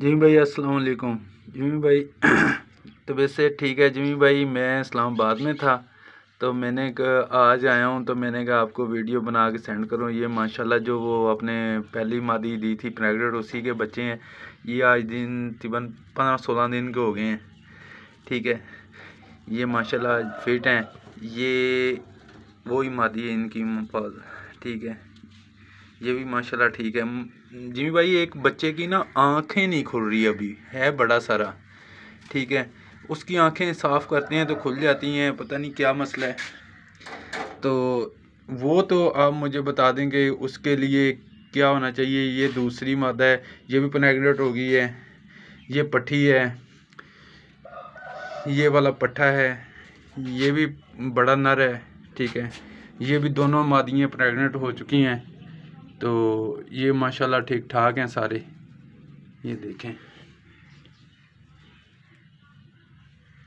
Jimmy भाई अस्सलाम वालेकुम। जिमी भाई तो वैसे ठीक है जिमी भाई, मैं इस्लामाबाद में था तो मैंने आज आया हूँ तो मैंने कहा आपको वीडियो बना के सेंड करूँ। ये माशाल्लाह जो वो अपने पहली मादी दी थी प्रेगनेंट, उसी के बच्चे हैं। ये आज दिन तकरीबन 15-16 दिन के हो गए हैं। ठीक है, ये माशाल्लाह फिट हैं। ये वही मादी है इनकी मुफाद। ठीक है, ये भी माशाल्लाह ठीक है। जिमी भाई एक बच्चे की ना आंखें नहीं खुल रही, अभी है बड़ा सारा। ठीक है, उसकी आंखें साफ़ करते हैं तो खुल जाती हैं, पता नहीं क्या मसला है। तो वो तो आप मुझे बता देंगे उसके लिए क्या होना चाहिए। ये दूसरी मादा है, ये भी प्रेग्नेंट हो गई है। ये पट्ठी है, ये वाला पट्ठा है, ये भी बड़ा नर है। ठीक है, ये भी दोनों मादियाँ प्रेग्नेंट हो चुकी हैं। तो ये माशाल्लाह ठीक ठाक हैं सारे, ये देखें।